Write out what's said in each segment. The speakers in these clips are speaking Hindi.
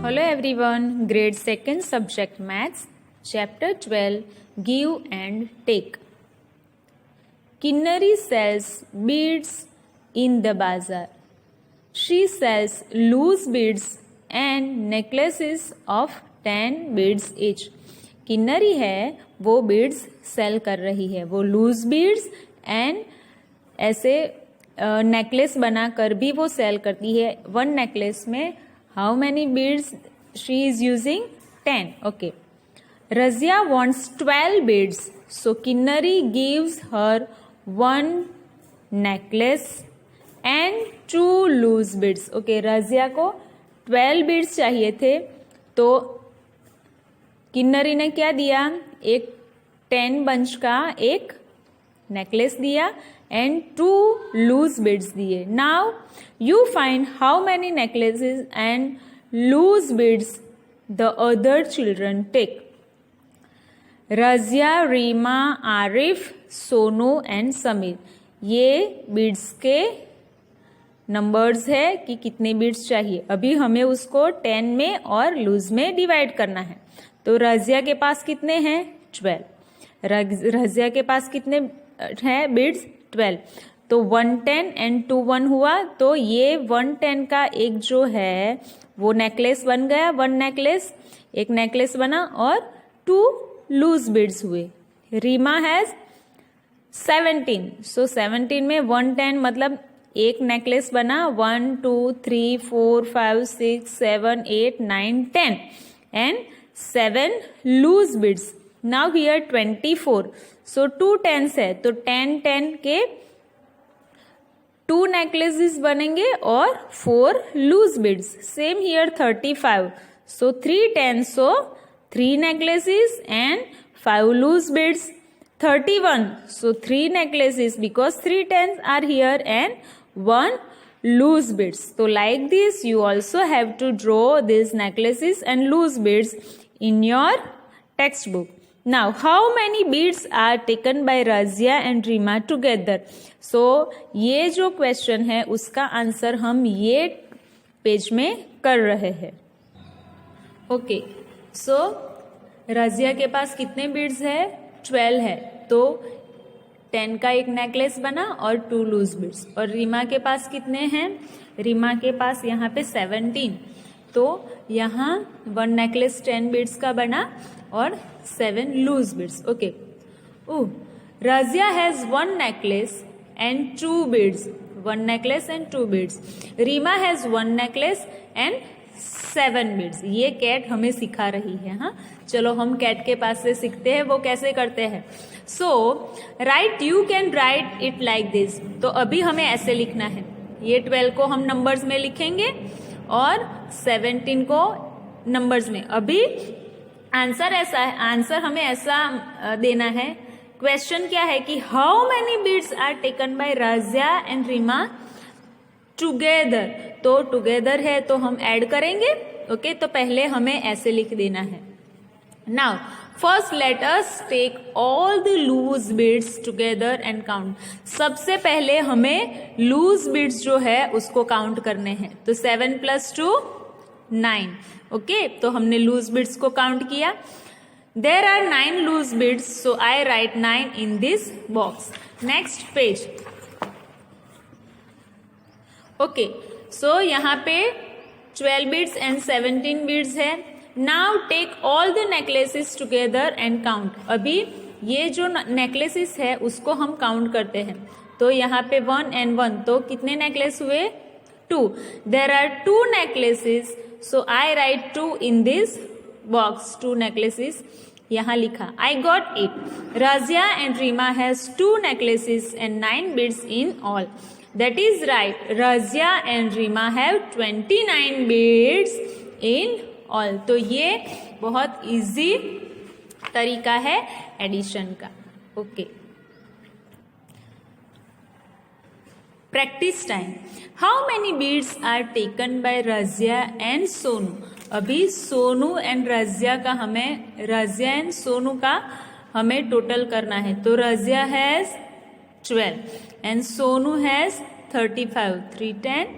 Hello everyone, grade 2nd subject maths, chapter 12, give and take. Kinnari sells beads in the bazaar. She sells loose beads and necklaces of 10 beads each. Kinnari है वो बीड्स सेल कर रही है, वो लूज बीड्स एंड ऐसे नेकलेस बनाकर भी वो सेल करती है. वन नेकलेस में how many beads she is using? 10. Okay. Razia wants 12 beads, so Kinnari gives her 1 necklace and 2 loose beads. Okay, Razia को 12 बीड्स चाहिए थे तो किन्नरी ने क्या दिया? एक 10 बंच का एक नेकलेस दिया एंड 2 लूज बीड्स दिए. Now you find how many necklaces and loose beads the other children take. Razia, Reema, Arif, Sonu and Samir, ये बीड्स के नंबर्स है कि कितने बीड्स चाहिए. अभी हमें उसको 10 में और लूज में डिवाइड करना है. तो रजिया के पास कितने हैं? 12. रजिया के पास कितने हैं बीड्स? 12. तो 110 एंड 2 1 हुआ, तो ये 110 का एक जो है वो नेकलेस बन गया. 1 नेकलेस, एक नेकलेस बना और 2 लूज बीड्स हुए. रीमा हैज 17, सो 17 में 110 मतलब एक नेकलेस बना. 1 2 3 4 5 6 7 8 9 10 and 7 loose beads. Now here 24, so 2 10s है तो 10 10 के 2 नेकलेसेस बनेंगे और 4 loose beads. Same here 35, so 3 10s, so 3 necklaces and 5 loose beads. 31, so 3 necklaces because 3 10s are here and 1 loose beads. So like this you also have to draw these necklaces and loose beads in your textbook. Now how many beads are taken by Razia and Rima together? So ये जो question है उसका आंसर हम ये पेज में कर रहे हैं. ओके, सो रजिया के पास कितने बीड्स है? 12 है, तो 10 का एक नेकलेस बना और 2 लूज बीड्स. और रीमा के पास कितने हैं? रीमा के पास यहाँ पे 17, तो यहाँ 1 नेकलेस 10 बीड्स का बना और 7 loose beads. Okay. Razia has 1 necklace and 2 beads. 1 necklace and 2 beads. Reema has 1 necklace and 7 beads. ये कैट हमें सिखा रही है. हाँ, चलो हम कैट के पास से सीखते हैं वो कैसे करते हैं. So right, you can write it like this. तो अभी हमें ऐसे लिखना है. ये 12 को हम नंबर्स में लिखेंगे और 17 को नंबर्स में. अभी आंसर ऐसा है, आंसर हमें ऐसा देना है. क्वेश्चन क्या है कि how many beads are taken by Razia and Reema together. तो टुगेदर है तो हम ऐड करेंगे. ओके, तो पहले हमें ऐसे लिख देना है. Now first let us take all the loose beads together and count. सबसे पहले हमें लूज बीड्स जो है उसको काउंट करने हैं. तो 7 + 2 9. ओके, तो हमने लूज बीड्स को काउंट किया. There are 9 loose beads, so I write 9 in this box. Next page. Okay, so यहाँ पे 12 बीड्स एंड 17 बीड्स है. Now take all the necklaces together and count. अभी ये जो नेकलेसेस है उसको हम काउंट करते हैं. तो यहाँ पे 1 and 1, तो कितने नेकलेस हुए? 2. There are 2 necklaces, so I write 2 in this box. 2 necklaces यहाँ लिखा. I got it. Razia and Reema has 2 necklaces and 9 beads in all. That is right. Razia and Rima have 29 beads in all. तो ये बहुत इजी तरीका है एडिशन का. Okay. Practice time. How many beads are taken by Razia and Sonu. अभी सोनू एंड रजिया का रजिया एंड सोनू का हमें टोटल करना है. तो Razia has 12 and Sonu has 35. 3 10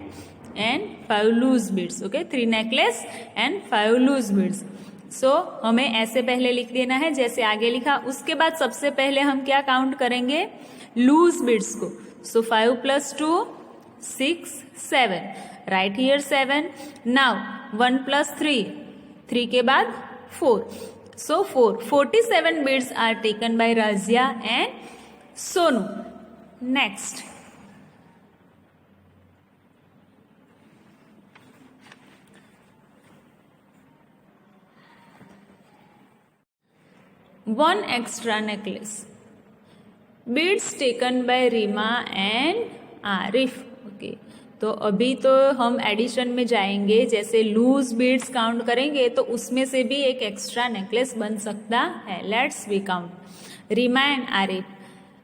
and 5 loose beads. Okay, 3 necklace and 5 loose beads. So हमें ऐसे पहले लिख देना है जैसे आगे लिखा. उसके बाद सबसे पहले हम क्या काउंट करेंगे, लूज बीड्स को. So 5 plus 2 6 7. Write here 7. Now 1 plus 3, 3 के बाद 4. So 47 beads are taken by Razia and Sonu. Next. One extra necklace. Beads taken by Rima and Arif. Okay. तो अभी तो हम एडिशन में जाएंगे. जैसे लूज बीड्स काउंट करेंगे तो उसमें से भी एक एक्स्ट्रा नेकलेस बन सकता है. Let's we count. Reema and Arif.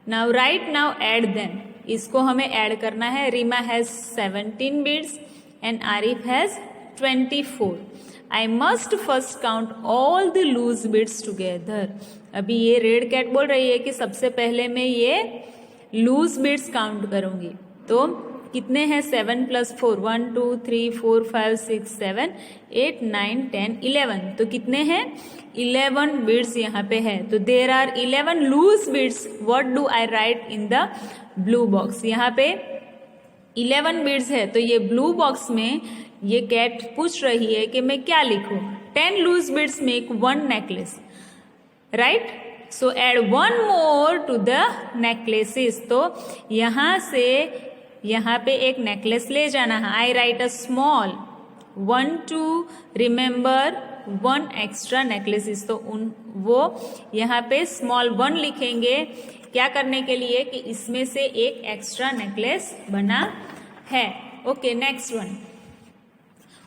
Now write now add them. इसको हमें ऐड करना है. Reema has 17 beads and Arif has 24. I must first count all the loose beads together. अभी ये रेड कैट बोल रही है कि सबसे पहले मैं ये लूज बीड्स काउंट करूंगी. तो कितने हैं, 7 plus 4, 1 2 3 4 5 6 7 8 9 10 11. तो कितने हैं, 11 बीड्स यहाँ पे है. तो there are 11 loose beads. What do I write in the blue box. यहाँ पे 11 बीड्स है. तो ये ब्लू बॉक्स में ये कैट पूछ रही है कि मैं क्या लिखूं. 10 loose beads make 1 necklace, right. So add 1 more to the necklaces. तो यहाँ से यहाँ पे एक नेकलेस ले जाना है. I write a small 1 to remember 1 extra necklaces. तो वो यहाँ पे स्मॉल 1 लिखेंगे. क्या करने के लिए कि इसमें से एक एक्स्ट्रा नेकलेस बना है. Okay, next one.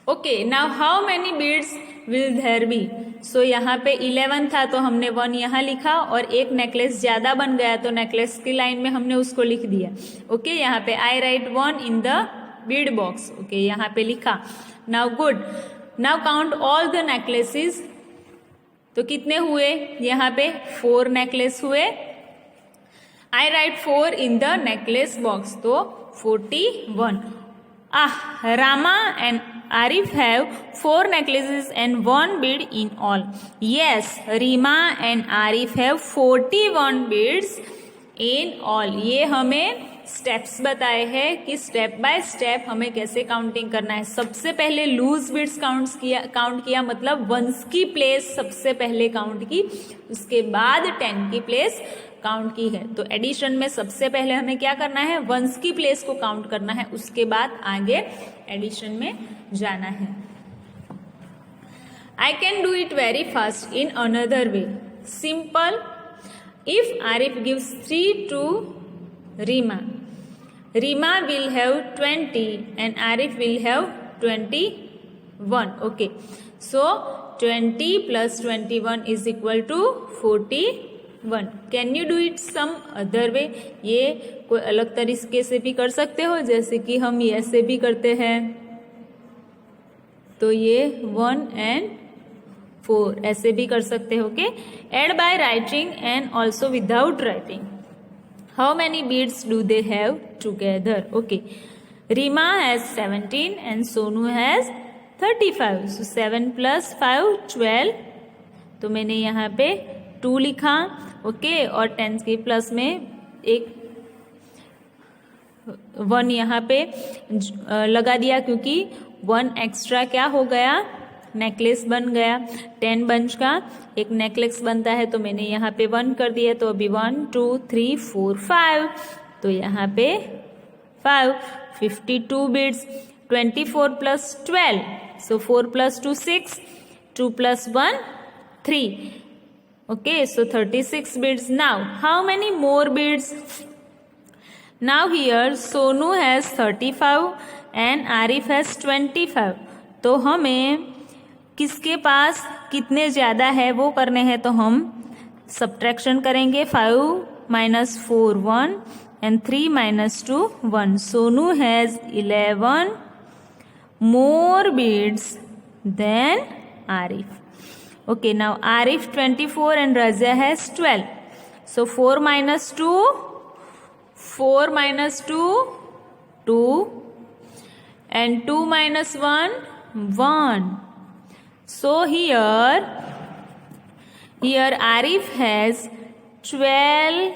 Okay, now how many beads will there be. So यहाँ पे 11 था तो हमने 1 यहाँ लिखा और एक नेकलेस ज्यादा बन गया तो नेकलेस की लाइन में हमने उसको लिख दिया. ओके, यहाँ पे I write 1 in the bead box. Okay, यहाँ पे लिखा. Now good. Now count all the necklaces. तो कितने हुए, यहाँ पे 4 नेकलेस हुए. I write 4 in the necklace box. तो 41. Rama and Arif have 4 necklaces and 1 bead in all. Yes, Rima and Arif have 41 beads in all. ये हमें स्टेप्स बताए हैं कि स्टेप बाय स्टेप हमें कैसे काउंटिंग करना है. सबसे पहले लूज बीड्स काउंट किया मतलब 1s की प्लेस सबसे पहले काउंट की. उसके बाद 10 की प्लेस काउंट की है. तो एडिशन में सबसे पहले हमें क्या करना है, 1s की प्लेस को काउंट करना है. उसके बाद आगे एडिशन में जाना है. I can do it very fast in another way. Simple. If Arif gives 3 to Reema, Reema will have 20 and Arif will have 21. Okay, so 20 plus 21 is equal to 41. Can you do it some other way. ये कोई अलग तरीके से भी कर सकते हो, जैसे कि हम ऐसे भी करते हैं. तो ये 1 and 4 ऐसे भी कर सकते हो. Okay, add by writing and also without writing. How many beads do they have together. Okay, Reema has 17 and Sonu has 35. So 7 plus 5 12. तो मैंने यहाँ पे 2 लिखा. ओके, और 10 की प्लस में एक 1 यहाँ पे लगा दिया क्योंकि 1 एक्स्ट्रा क्या हो गया, नेकलेस बन गया. 10 बंच का एक नेकलेस बनता है तो मैंने यहाँ पे 1 कर दिया. तो अभी 1 2 3 4 5. तो यहाँ पे 5. 52 beads. 24 plus 12. So 4 plus 2 6. 2 plus 1 3. Okay, so 36 beads. Now, how many more beads? Now here Sonu has 35 and Arif has 25. तो हमें किसके पास कितने ज्यादा है वो करने हैं. तो हम सब्ट्रैक्शन करेंगे. 5 minus 4 1 and 3 minus 2 1. Sonu has 11 more beads than Arif. Okay, now Arif 24 and Razia has 12. So 4 minus 2, 4 minus 2, 2 and 2 minus 1, 1. So here Arif has 12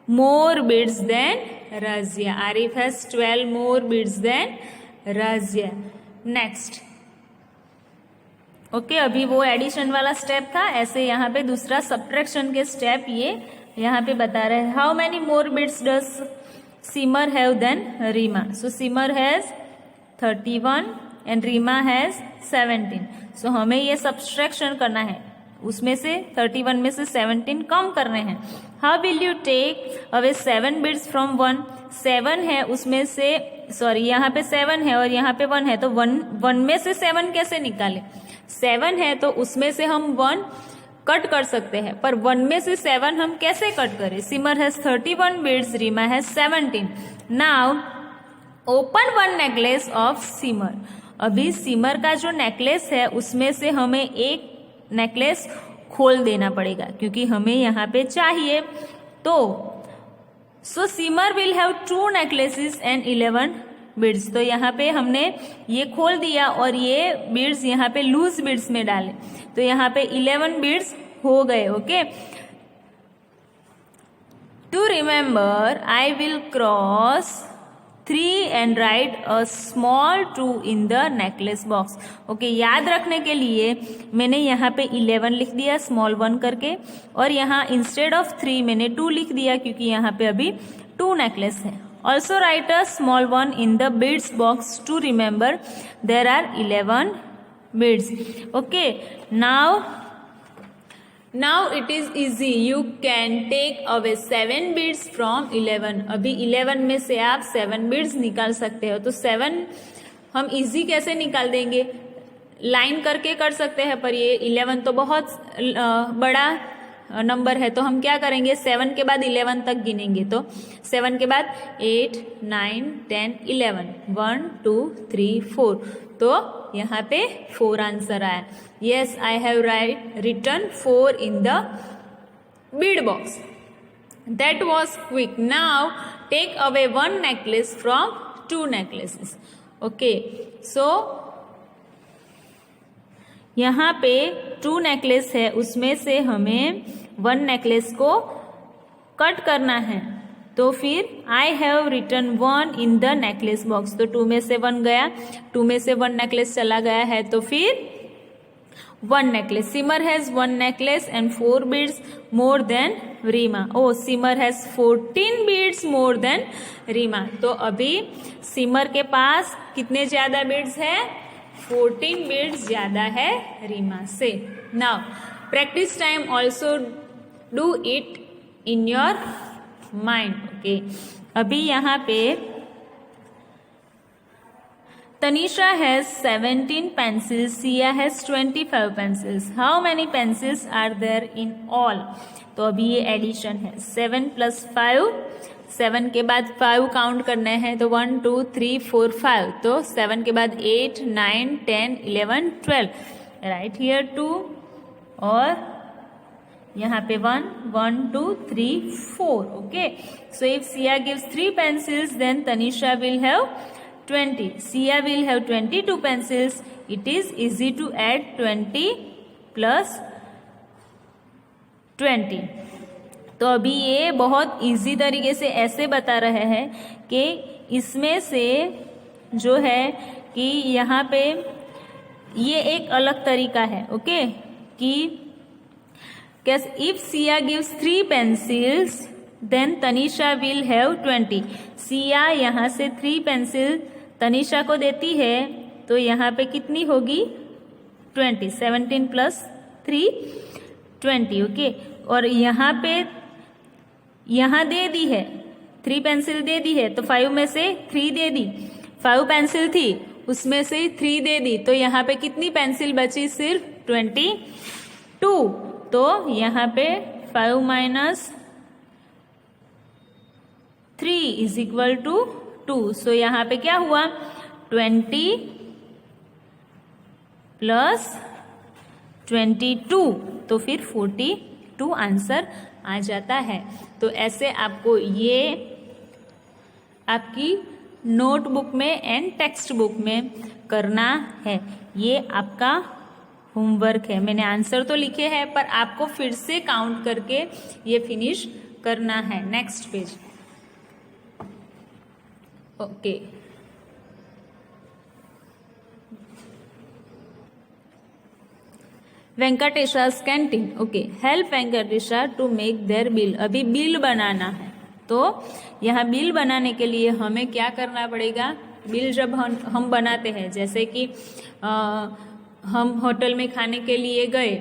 more beads than Razia. Arif has 12 more beads than Razia. Next. Okay अभी वो एडिशन वाला स्टेप था, ऐसे यहाँ पे दूसरा सब्ट्रैक्शन के स्टेप ये यहाँ पे बता रहे हैं. How many more beads does Simar have than Reema? So Simar has 31 and Reema has 17. सो हमें ये सब्ट्रैक्शन करना है, उसमें से 31 में से 17 कम करने हैं. How will you take away 7 beads from 1? 7 है उसमें से, सॉरी यहाँ पे 7 है और यहाँ पे 1 है, तो 1 में से 7 कैसे निकाले? 7 है तो उसमें से हम 1 कट कर सकते हैं, पर 1 में से 7 हम कैसे कट करें? सिमर हैज 31 बीड्स, Reema has 17. Now open 1 necklace of Simar. अभी सिमर का जो नेकलेस है उसमें से हमें एक नेकलेस खोल देना पड़ेगा क्योंकि हमें यहाँ पे चाहिए. तो so Simar will have 2 necklaces and 11 beads. तो यहाँ पे हमने ये खोल दिया और ये बीड्स यहाँ पे लूज बीड्स में डाले, तो यहाँ पे 11 बीड्स हो गए. Okay, to remember I will cross 3 and write a small 2 in the necklace box. Okay, याद रखने के लिए मैंने यहाँ पे 11 लिख दिया स्मॉल 1 करके, और यहाँ इंस्टेड ऑफ 3 मैंने 2 लिख दिया क्योंकि यहाँ पे अभी 2 नेकलेस है. Also write a small 1 in the beads box to remember there are 11 beads. Okay, now it is easy. You can take away 7 beads from 11. अभी 11 में से आप 7 beads निकाल सकते हो. तो 7 हम easy कैसे निकाल देंगे? लाइन करके कर सकते हैं, पर ये 11 तो बहुत बड़ा नंबर है, तो हम क्या करेंगे? 7 के बाद 11 तक गिनेंगे. तो 7 के बाद 8, 9, 10, 11, 1, 2, 3, 4. तो यहाँ पे 4 आंसर आया. Yes, I have written 4 in the bead box. That was quick. Now take away 1 necklace from 2 necklaces. Okay, so यहाँ पे 2 नेकलेस है, उसमें से हमें 1 नेकलेस को कट करना है. तो फिर I have written 1 in the necklace box. तो 2 में से 1 गया, 2 में से 1 नेकलेस चला गया है, तो फिर 1 necklace. Simar has 1 necklace and 4 beads more than Reema. Oh, Simar has 14 beads more than Reema. तो अभी सिमर के पास कितने ज्यादा बीड्स है? 14 बीड्स ज्यादा है रीमा से. Now practice time also do it in your mind. Okay, अभी यहाँ पे Tanisha has 17 pencils, Siya has 25 pencils. How many pencils are there in all? तो अभी ये एडिशन है. 7 + 5, 7 के बाद 5 काउंट करने हैं, तो 1, 2, 3, 4, 5. तो 7 के बाद 8, 9, 10, 11, 12. राइट हियर 2 और यहाँ पे 1, 1, 2, 3, 4. Okay, so if Siya gives 3 pencils then Tanisha will have 20. Siya will have 22 pencils. It is easy to add 20 + 20. तो अभी ये बहुत इजी तरीके से ऐसे बता रहे हैं कि इसमें से जो है कि यहाँ पे ये एक अलग तरीका है. ओके, कि if Siya gives 3 pencils then Tanisha will have 20. Siya यहाँ से 3 पेंसिल तनिषा को देती है, तो यहाँ पे कितनी होगी? 20. 17 + 3, 20. ओके, और यहाँ पे यहाँ दे दी है 3 पेंसिल दे दी है, तो 5 में से 3 दे दी. 5 पेंसिल थी, उसमें से 3 दे दी, तो यहाँ पे कितनी पेंसिल बची? सिर्फ 22. तो यहाँ पे 5 - 3 = 2. सो यहाँ पे क्या हुआ? 20 + 22. तो फिर 42 आंसर आ जाता है. तो ऐसे आपको ये आपकी नोटबुक में एंड टेक्स्ट बुक में करना है। ये आपका होमवर्क है। मैंने आंसर तो लिखे हैं पर आपको फिर से काउंट करके ये फिनिश करना है। Next page. Okay, Venkatesha's canteen. Okay, help Venkatesha to make their bill. अभी बिल बनाना है, तो यहाँ बिल बनाने के लिए हमें क्या करना पड़ेगा? बिल जब हम बनाते हैं, जैसे कि हम होटल में खाने के लिए गए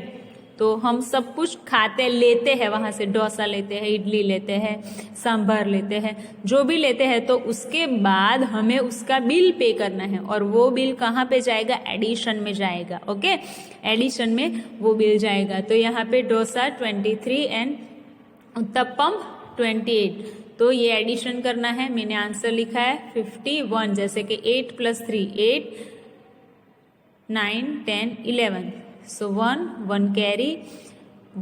तो हम सब कुछ खाते लेते हैं, वहां से डोसा लेते हैं, इडली लेते हैं, सांभर लेते हैं, जो भी लेते हैं, तो उसके बाद हमें उसका बिल पे करना है। और वो बिल कहाँ पे जाएगा? एडिशन में जाएगा। ओके, एडिशन में वो बिल जाएगा। तो यहाँ पे डोसा 23 एंड उत्तपम 28, तो ये एडिशन करना है। मैंने आंसर लिखा है 51, जैसे कि 8 + 3 8, 9 10 11, सो 1 कैरी,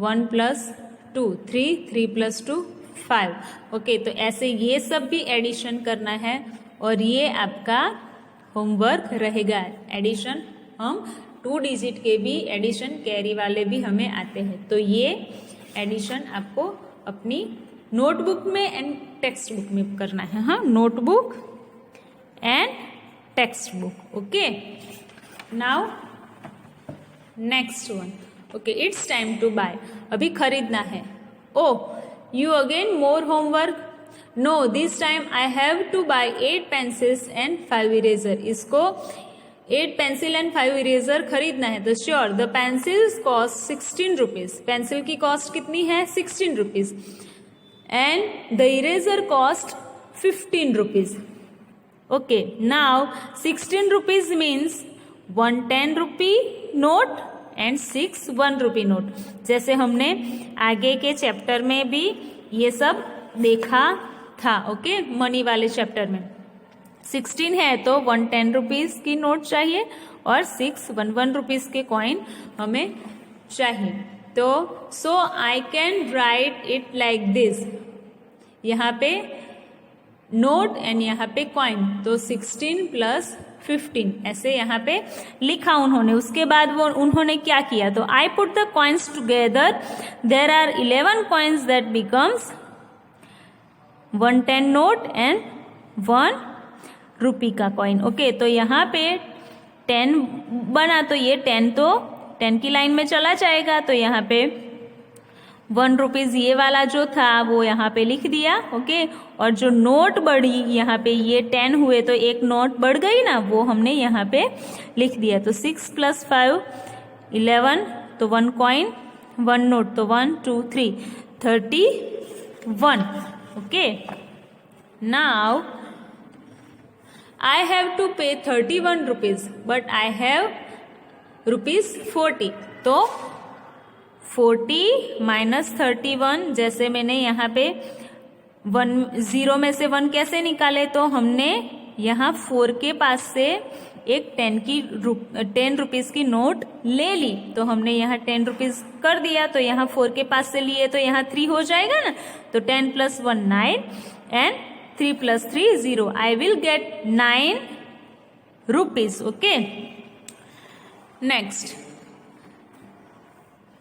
1 + 2 3, 3 + 2 5। ओके, तो ऐसे ये सब भी एडिशन करना है और ये आपका होमवर्क रहेगा। एडिशन हम 2 डिजिट के भी एडिशन, कैरी वाले भी हमें आते हैं। तो ये एडिशन आपको अपनी नोटबुक में एंड टेक्स्ट बुक में करना है। हाँ, notebook and textbook. Okay, now next one. Okay, it's time to buy. अभी खरीदना है। Oh, you again more homework? No, this time I have to buy 8 pencils and 5 eraser. इसको 8 पेंसिल एंड 5 इरेजर खरीदना है। तो sure, the pencils cost 16 rupees. Pencil की कॉस्ट कितनी है? 16 rupees. And the eraser cost 15 rupees. Okay, now 16 rupees means 1 10 rupee note and 6 1 rupee note. जैसे हमने आगे के चैप्टर में भी ये सब देखा था। ओके, मनी वाले चैप्टर में 16 है तो 1 10 रुपीज की नोट चाहिए और 6 1 1 रुपीज के कॉइन हमें चाहिए। तो so I can write it like this. यहाँ पे नोट एंड यहाँ पे कॉइन, तो 16 + 15 ऐसे यहाँ पे लिखा उन्होंने। उसके बाद वो उन्होंने क्या किया? तो I put the coins together, there are 11 coins that becomes 1 10 note and 1 rupee का कॉइन। ओके, तो यहाँ पे 10 बना, तो ये 10 तो 10 की लाइन में चला जाएगा। तो यहाँ पे 1 रुपीज ये वाला जो था वो यहाँ पे लिख दिया। ओके, और जो नोट बढ़ी यहाँ पे, ये 10 हुए तो एक नोट बढ़ गई ना, वो हमने यहाँ पे लिख दिया। तो 6 + 5 11, तो 1 कॉइन 1 नोट, तो 1 2 3 31। Okay, now I have to pay 31 rupees but I have ₹40। तो 40 - 31, जैसे मैंने यहाँ पे 0 में से 1 कैसे निकाले? तो हमने यहाँ 4 के पास से एक 10 रुपीज की नोट ले ली। तो हमने यहाँ 10 रुपीज कर दिया, तो यहाँ 4 के पास से लिए तो यहाँ 3 हो जाएगा ना। तो 10 + 1 9 and 3 + 3 0। I will get 9 rupees. Okay, next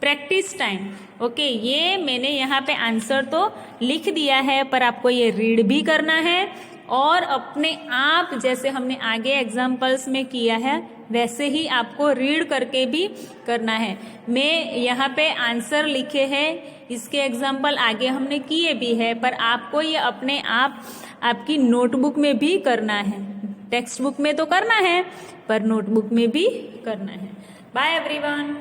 practice time. Okay, ये मैंने यहाँ पे आंसर तो लिख दिया है पर आपको ये रीड भी करना है और अपने आप, जैसे हमने आगे एग्जाम्पल्स में किया है वैसे ही आपको रीड करके भी करना है। मैं यहाँ पे आंसर लिखे हैं, इसके एग्जाम्पल आगे हमने किए भी है, पर आपको ये अपने आप आपकी नोटबुक में भी करना है। टेक्स्ट बुक में तो करना है पर नोटबुक में भी करना है। Bye everyone.